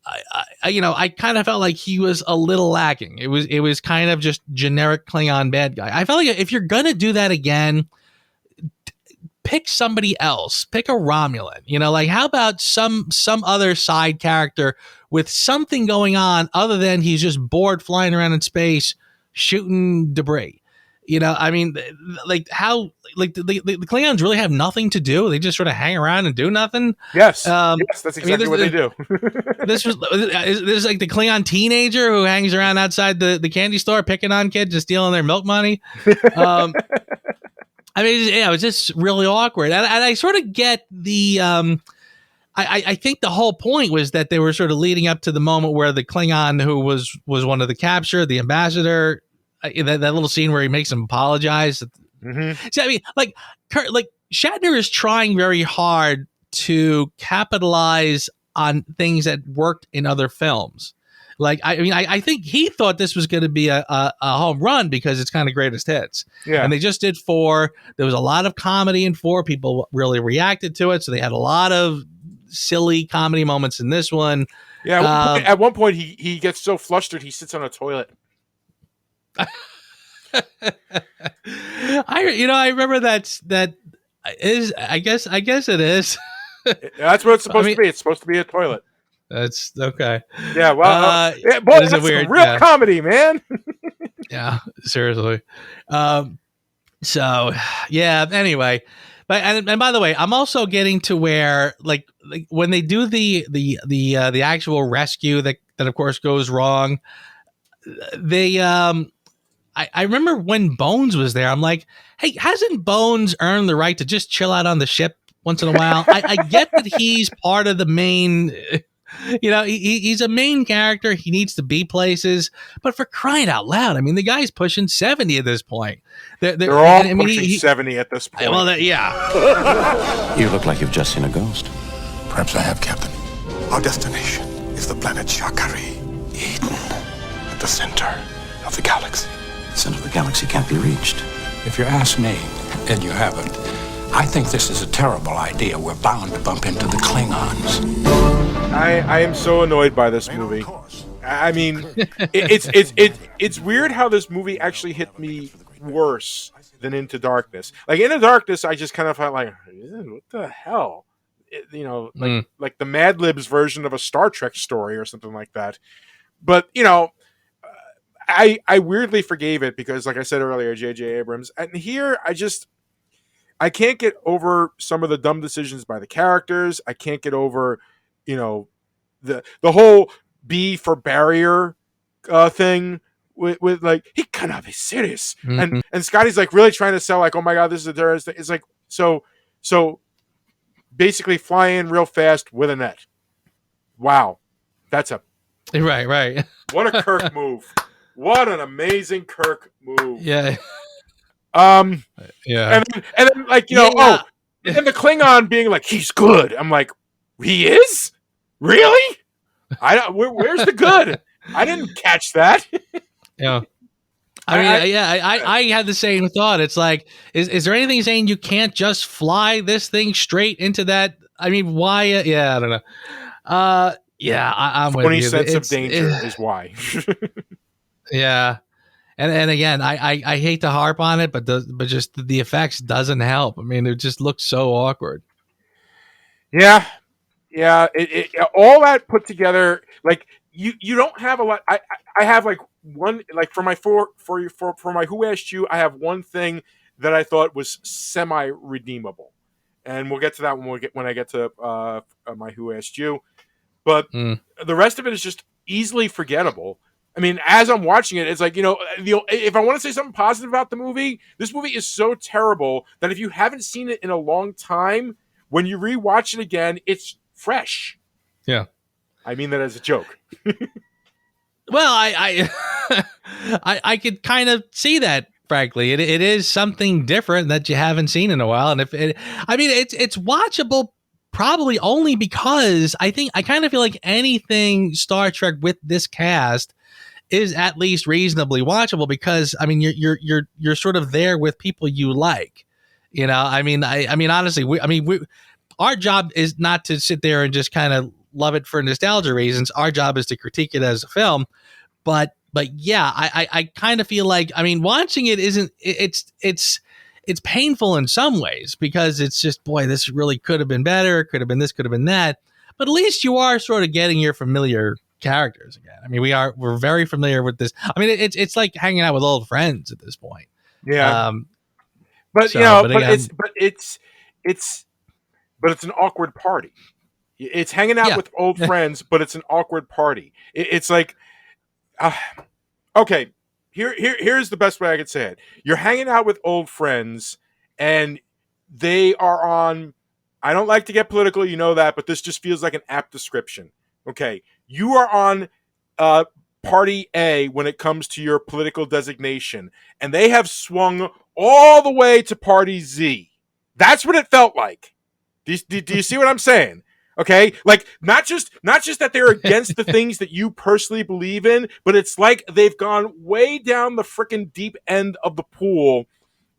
I kind of felt like he was a little lacking. It was kind of just generic Klingon bad guy. I felt like if you're gonna do that again, pick somebody else. Pick a Romulan. You know, like how about some other side character with something going on other than he's just bored flying around in space shooting debris. You know, I mean, like how, like the Klingons really have nothing to do. They just sort of hang around and do nothing. Yes, yes, that's exactly what they do. This is like the Klingon teenager who hangs around outside the candy store picking on kids and stealing their milk money. I mean, yeah, it was just really awkward. And I sort of get the, I think the whole point was that they were sort of leading up to the moment where the Klingon who was one of the captured, the ambassador, that little scene where he makes him apologize. Mm-hmm. See, I mean, like Shatner is trying very hard to capitalize on things that worked in other films. Like, I mean, I think he thought this was going to be a home run because it's kind of greatest hits. Yeah. And they just did 4. There was a lot of comedy in 4. People really reacted to it. So they had a lot of silly comedy moments in this one. Yeah. At one point, he gets so flustered, he sits on a toilet. I remember that is, I guess it is. That's what it's supposed to be. It's supposed to be a toilet. That's okay. Yeah, well, boy, that's weird, real comedy, man. Yeah, seriously. So yeah. Anyway, but and by the way, I'm also getting to where like when they do the actual rescue that of course goes wrong. They I remember when Bones was there. I'm like, hey, hasn't Bones earned the right to just chill out on the ship once in a while? I get that he's part of the main. He's a main character. He needs to be places, but for crying out loud, I mean, the guy's pushing 70 at this point. They're all pushing 70 at this point. Well, yeah. You look like you've just seen a ghost. Perhaps I have, Captain. Our destination is the planet Shakari, Eden, at the center of the galaxy. The center of the galaxy can't be reached. If you ask me, and you haven't, I think this is a terrible idea. We're bound to bump into the Klingons. I am so annoyed by this movie. I mean, it's weird how this movie actually hit me worse than Into Darkness. Like Into Darkness, I just kind of felt like, what the hell, like the Mad Libs version of a Star Trek story or something like that. But I weirdly forgave it because, like I said earlier, J.J. Abrams, and here I can't get over some of the dumb decisions by the characters. I can't get over, the whole B for barrier thing with like, he cannot be serious. Mm-hmm. And Scotty's like really trying to sell like, oh my God, this is a terrorist thing. It's like, so basically fly in real fast with a net. Wow. That's right. What a Kirk move. What an amazing Kirk move. Yeah. Yeah. And then like, and the Klingon being like, he's good. I'm like, he is? Really? Where's the good? I didn't catch that. Yeah. I had the same thought. It's like, is there anything saying you can't just fly this thing straight into that? I mean, why? Yeah, I don't know. I'm with you. 20 cents of danger is why. Yeah. And again, I hate to harp on it, but just the effects doesn't help. I mean, it just looks so awkward. Yeah. It all that put together, like you don't have a lot. I have like one, like for my Who Asked You, I have one thing that I thought was semi redeemable, and we'll get to that when I get to my Who Asked You. But the rest of it is just easily forgettable. I mean, as I'm watching it, it's like, if I want to say something positive about the movie, this movie is so terrible that if you haven't seen it in a long time, when you rewatch it again, it's fresh. Yeah. I mean that as a joke. Well, I could kind of see that, frankly. It is something different that you haven't seen in a while. And it's watchable probably only because I kind of feel like anything Star Trek with this cast is at least reasonably watchable because I mean you're sort of there with people you like, I mean honestly our job is not to sit there and just kind of love it for nostalgia reasons. Our job is to critique it as a film, but yeah, I kind of feel like, I mean, watching it it's painful in some ways because it's just, boy, this really could have been better, could have been this, could have been that, but at least you are sort of getting your familiar characters again. I mean, we're very familiar with this. I mean, it's like hanging out with old friends at this point. Yeah. But it's an awkward party. It's hanging out with old friends, but it's an awkward party. It's like, okay, here's the best way I could say it. You're hanging out with old friends, and they are on. I don't like to get political, you know that, but this just feels like an apt description. Okay, you are on party A when it comes to your political designation, and they have swung all the way to party Z. That's what it felt like. Do you see what I'm saying? Okay, like not just that they're against the things that you personally believe in, but it's like they've gone way down the freaking deep end of the pool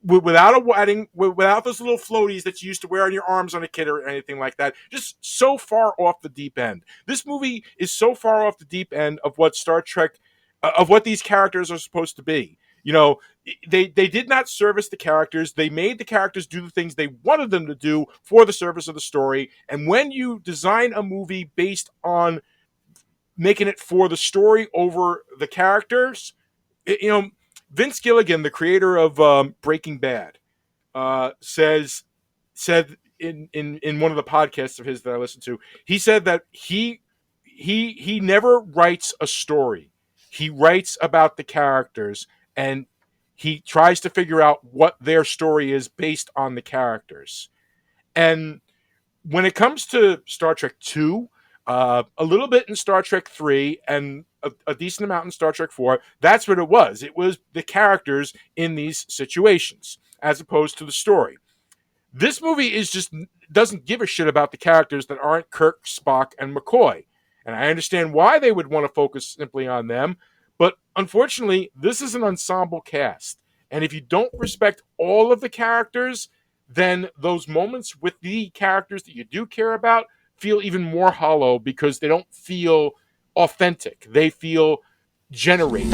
without a wedding, without those little floaties that you used to wear on your arms on a kid or anything like that. Just so far off the deep end. This movie is so far off the deep end of what Star Trek, of what these characters are supposed to be. You know, they did not service the characters. They made the characters do the things they wanted them to do for the service of the story. And when you design a movie based on making it for the story over the characters, you know, Vince Gilligan, the creator of Breaking Bad, said in one of the podcasts of his that I listened to, he said that he never writes a story. He writes about the characters, and he tries to figure out what their story is based on the characters. And when it comes to Star Trek 2, a little bit in Star Trek 3, and a decent amount in Star Trek 4, that's what it was. It was the characters in these situations, as opposed to the story. This movie is just doesn't give a shit about the characters that aren't Kirk, Spock, and McCoy. And I understand why they would want to focus simply on them, but unfortunately, this is an ensemble cast. And if you don't respect all of the characters, then those moments with the characters that you do care about feel even more hollow because they don't feel authentic. They feel generated.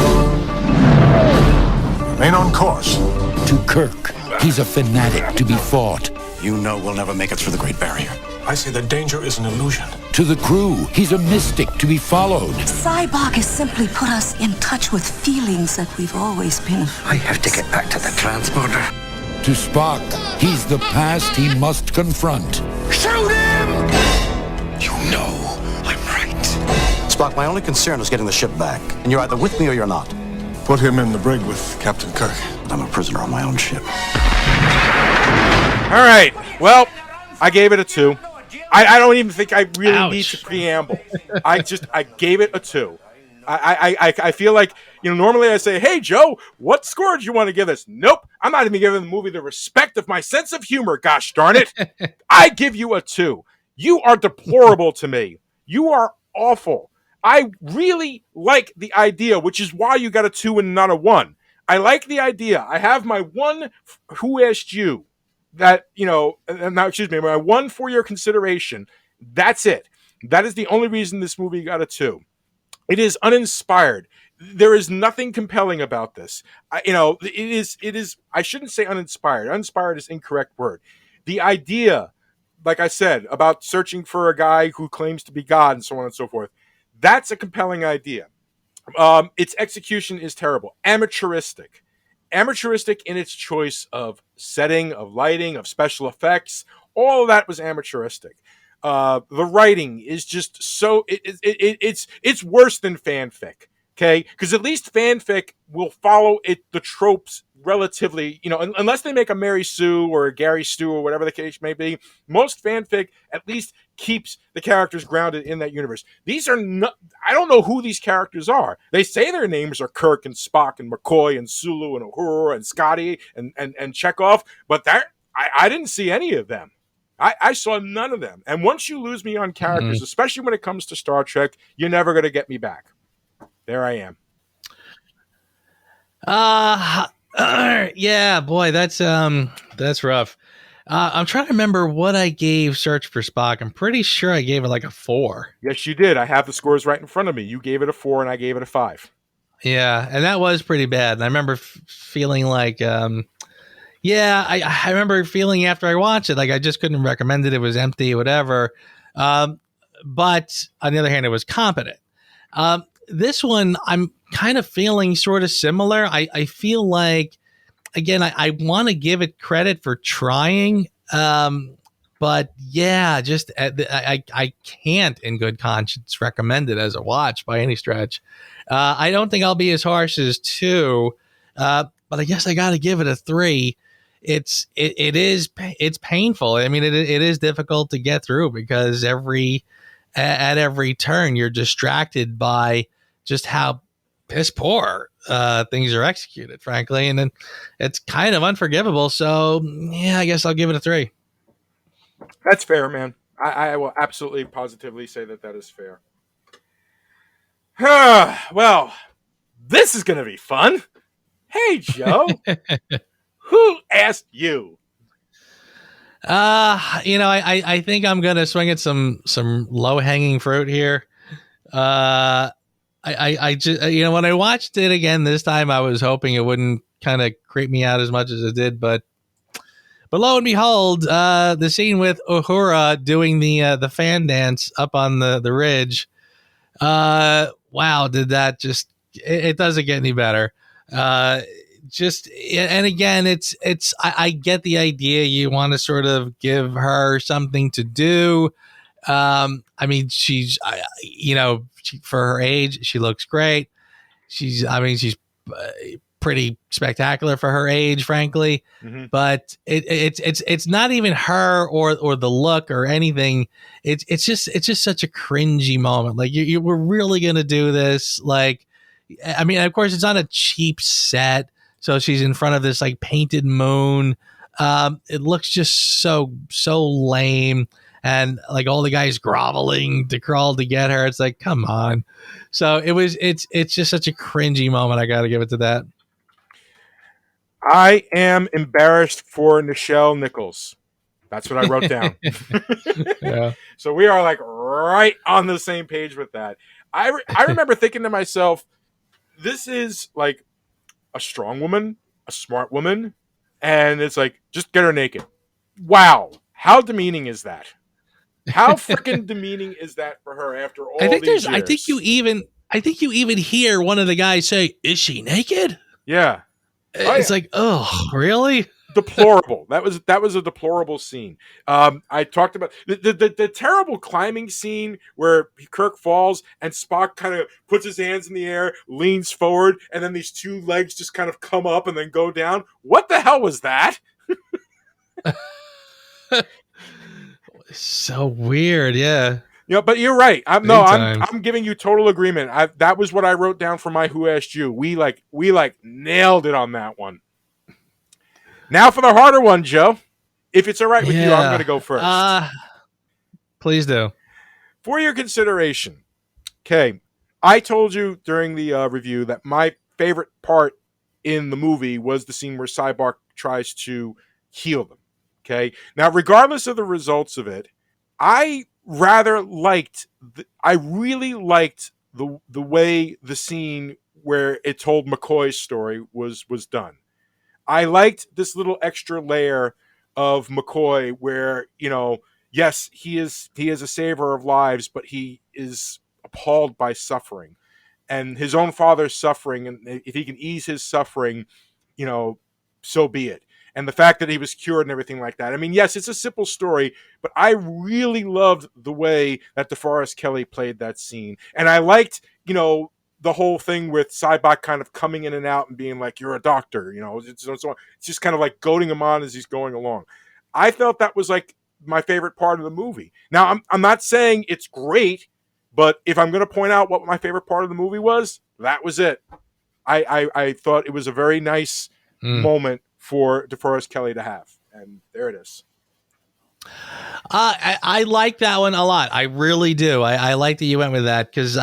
Remain on course. To Kirk, he's a fanatic to be fought. You know we'll never make it through the Great Barrier. I say the danger is an illusion. To the crew, he's a mystic to be followed. Cybok has simply put us in touch with feelings that we've always been afraid. I have to get back to the transporter. To Spock, he's the past he must confront. Shoot him! You know I'm right. Spock, my only concern is getting the ship back. And you're either with me or you're not. Put him in the brig with Captain Kirk. I'm a prisoner on my own ship. All right. Well, I gave it a 2. I don't even think I really need to preamble. I gave it a 2. I feel like, normally I say, hey, Joe, what score do you want to give this? Nope. I'm not even giving the movie the respect of my sense of humor, gosh darn it. I give you a 2. You are deplorable to me. You are awful. I really like the idea, which is why you got a 2 and not a 1. I like the idea. I have my one who asked you that, my one for your consideration. That's it. That is the only reason this movie got a 2. It is uninspired. There is nothing compelling about this. It is, I shouldn't say uninspired. Uninspired is incorrect word. The idea, like I said, about searching for a guy who claims to be God and so on and so forth, that's a compelling idea. Its execution is terrible. Amateuristic in its choice of setting, of lighting, of special effects. All of that was amateuristic. The writing is just so it's worse than fanfic. Okay, because at least fanfic will follow the tropes relatively, unless they make a Mary Sue or a Gary Stu or whatever the case may be. Most fanfic at least keeps the characters grounded in that universe. These are not, I don't know who these characters are. They say their names are Kirk and Spock and McCoy and Sulu and Uhura and Scotty and Chekhov, but I didn't see any of them. I saw none of them. And once you lose me on characters, especially when it comes to Star Trek, you're never going to get me back. There I am. Yeah, boy, that's rough. I'm trying to remember what I gave Search for Spock. I'm pretty sure I gave it like a 4. Yes, you did. I have the scores right in front of me. You gave it a 4 and I gave it a 5. Yeah, and that was pretty bad. And I remember feeling like, I remember feeling after I watched it, like I just couldn't recommend it. It was empty, whatever. But on the other hand, it was competent. This one, I'm kind of feeling sort of similar. I feel like, again, I want to give it credit for trying. But yeah, just I can't in good conscience recommend it as a watch by any stretch. I don't think I'll be as harsh as 2, but I guess I got to give it a 3. It's painful. I mean, it is difficult to get through because at every turn you're distracted by just how piss poor things are executed, frankly, and then it's kind of unforgivable. So yeah, I guess I'll give it a 3. That's fair, man. I will absolutely, positively say that that is fair. Well, this is going to be fun. Hey, Joe. Who asked you? I think I'm gonna swing at some low hanging fruit here. I just when I watched it again this time, I was hoping it wouldn't kind of creep me out as much as it did, but lo and behold, the scene with Uhura doing the fan dance up on the ridge. Wow, did that just it doesn't get any better. And again, it's I get the idea. You want to sort of give her something to do. I mean, for her age, she looks great. She's pretty spectacular for her age, frankly. Mm-hmm. But it's not even her or the look or anything. It's just such a cringy moment. Like you were really gonna do this? Like, I mean, of course, it's on a cheap set. So she's in front of this like painted moon. It looks just so lame, and like all the guys groveling to crawl to get her. It's like, come on. So it's just such a cringy moment. I got to give it to that. I am embarrassed for Nichelle Nichols. That's what I wrote down. Yeah. So we are like right on the same page with that. I remember thinking to myself, this is like a strong woman, a smart woman, and it's like, just get her naked. Wow. How demeaning is that? How freaking demeaning is that for her after all these years? I think you even hear one of the guys say, "Is she naked?" Yeah. It's like, oh, really? Deplorable. That was a deplorable scene. I talked about the terrible climbing scene where Kirk falls and Spock kind of puts his hands in the air, leans forward, and then these two legs just kind of come up and then go down. What the hell was that? So weird, yeah. But you're right. I'm giving you total agreement. That was what I wrote down for my Who Asked You. We nailed it on that one. Now for the harder one, Joe. If it's all right with you, I'm going to go first. Please do. For your consideration, okay, I told you during the review that my favorite part in the movie was the scene where Cyborg tries to heal them. Okay, now regardless of the results of it, I really liked the way the scene where it told McCoy's story was done. I liked this little extra layer of McCoy where, yes, he is a saver of lives, but he is appalled by suffering and his own father's suffering. And if he can ease his suffering, so be it. And the fact that he was cured and everything like that. I mean, yes, it's a simple story, but I really loved the way that DeForest Kelley played that scene. And I liked, the whole thing with Cybok kind of coming in and out and being like, you're a doctor, it's just kind of like goading him on as he's going along. I felt that was like my favorite part of the movie. Now, I'm not saying it's great, but if I'm going to point out what my favorite part of the movie was, that was it. I thought it was a very nice moment for DeForest Kelley to have. And there it is. I like that one a lot. I really do. I like that you went with that because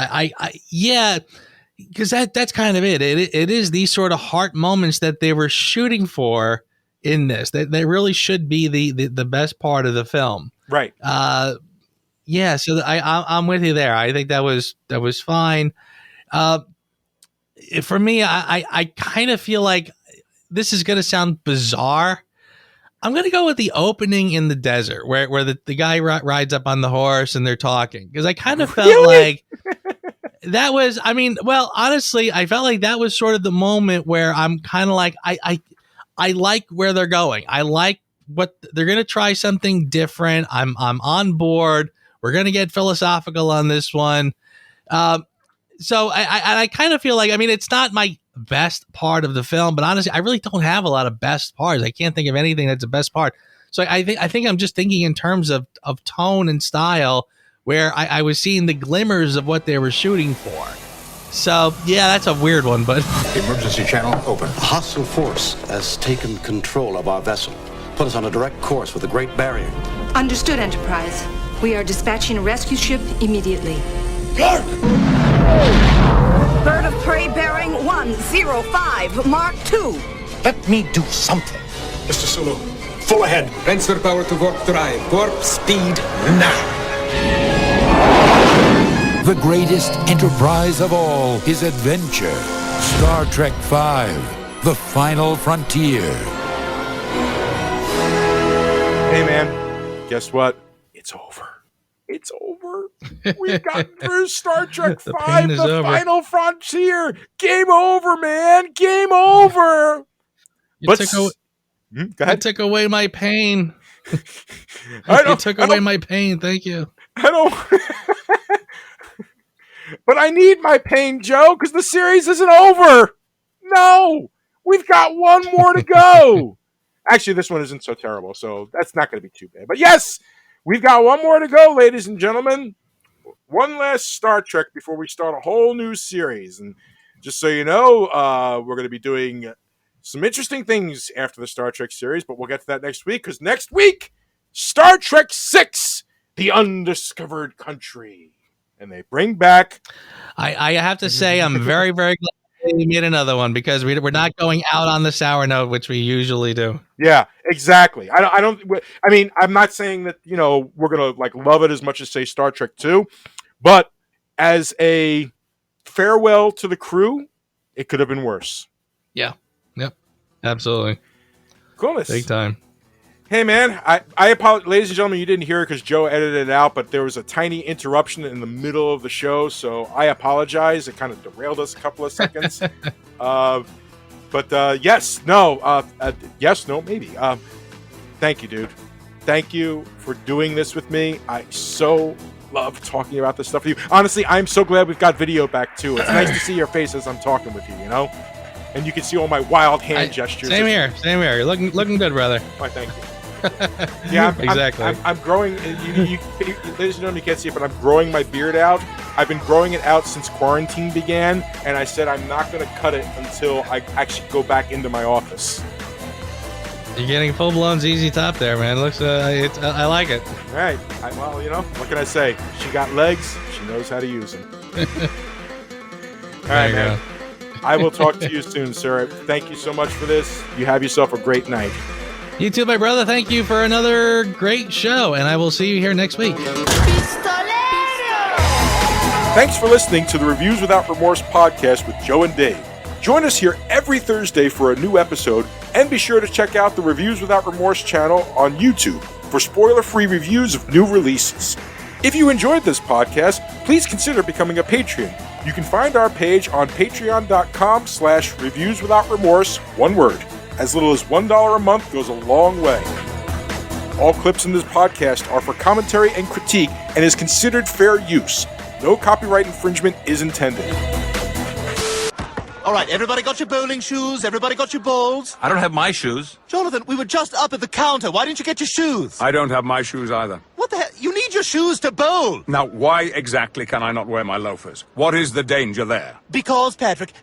because that's kind of it. It is these sort of heart moments that they were shooting for in this. They really should be the best part of the film. Right. Yeah. So I'm with you there. I think that was fine. For me, I kind of feel like this is going to sound bizarre. I'm going to go with the opening in the desert where the guy rides up on the horse and they're talking. Because I kind of felt like that was, honestly, I felt like that was sort of the moment where I'm kind of like, I like where they're going. I like what they're going to try something different. I'm on board. We're going to get philosophical on this one. So I kind of feel like, it's not my best part of the film, but honestly, I really don't have a lot of best parts. I can't think of anything that's the best part. So I think I'm just thinking in terms of tone and style, where I was seeing the glimmers of what they were shooting for. So yeah, that's a weird one, but Emergency channel open. A hostile force has taken control of our vessel. Put us on a direct course with the Great Barrier. Understood, Enterprise. We are dispatching a rescue ship immediately. Clark! Bird of prey bearing 105, Mark II. Let me do something. Mr. Sulu, full ahead. Transfer power to warp drive. Warp speed now. The greatest enterprise of all is adventure. Star Trek V, The Final Frontier. Hey, man, guess what? It's over. It's over. We've gotten through Star Trek V, The Final Frontier. Game over, man. Game over. You took away my pain. You took away my pain. Thank you. I don't... But I need my pain, Joe, because the series isn't over. No. We've got one more to go. Actually, this one isn't so terrible, so that's not going to be too bad. But yes, we've got one more to go, ladies and gentlemen. One last Star Trek before we start a whole new series. And just so you know, we're going to be doing some interesting things after the Star Trek series, but we'll get to that next week, because next week, Star Trek VI, The Undiscovered Country. And they bring back... I have to say, I'm very, very glad we made another one, because we're not going out on the sour note, which we usually do. Yeah, exactly. I mean, I'm not saying that, we're going to love it as much as, say, Star Trek 2, but as a farewell to the crew, it could have been worse. Yeah. Yep. Absolutely. Coolness. Big time. Hey, man, I apologize. Ladies and gentlemen, you didn't hear it because Joe edited it out, but there was a tiny interruption in the middle of the show, so I apologize. It kind of derailed us a couple of seconds. Yes, no, yes, no, maybe. Thank you, dude. Thank you for doing this with me. I so love talking about this stuff with you. Honestly, I'm so glad we've got video back, too. It's nice to see your face as I'm talking with you, And you can see all my wild hand gestures. Same here. You're looking good, brother. Why, thank you. Yeah, exactly. I'm growing. Ladies and gentlemen, you can't see it, but I'm growing my beard out. I've been growing it out since quarantine began, and I said I'm not going to cut it until I actually go back into my office. You're getting full-blown ZZ Top there, man. It looks, I like it. All right. Well, what can I say? She got legs. She knows how to use them. All right, man. I will talk to you soon, sir. Thank you so much for this. You have yourself a great night. You too, my brother. Thank you for another great show, and I will see you here next week. Thanks for listening to the Reviews Without Remorse podcast with Joe and Dave. Join us here every Thursday for a new episode, and be sure to check out the Reviews Without Remorse channel on YouTube for spoiler-free reviews of new releases. If you enjoyed this podcast, please consider becoming a Patreon. You can find our page on patreon.com/reviewswithoutremorse, one word. As little as $1 a month goes a long way. All clips in this podcast are for commentary and critique and is considered fair use. No copyright infringement is intended. All right, everybody got your bowling shoes? Everybody got your balls? I don't have my shoes. Jonathan, we were just up at the counter. Why didn't you get your shoes? I don't have my shoes either. What the hell? You need your shoes to bowl. Now, why exactly can I not wear my loafers? What is the danger there? Because, Patrick,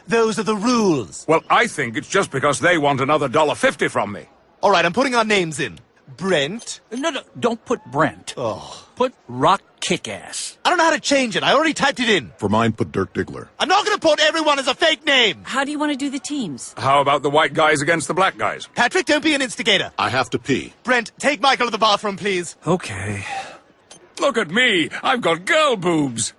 those are the rules. Well, I think it's just because they want another $1.50 from me. All right, I'm putting our names in. Brent. No, don't put Brent. Oh. Put Rock Kickass. I don't know how to change it. I already typed it in. For mine, put Dirk Diggler. I'm not going to put everyone as a fake name. How do you want to do the teams? How about the white guys against the black guys? Patrick, don't be an instigator. I have to pee. Brent, take Michael to the bathroom, please. Okay. Look at me. I've got girl boobs.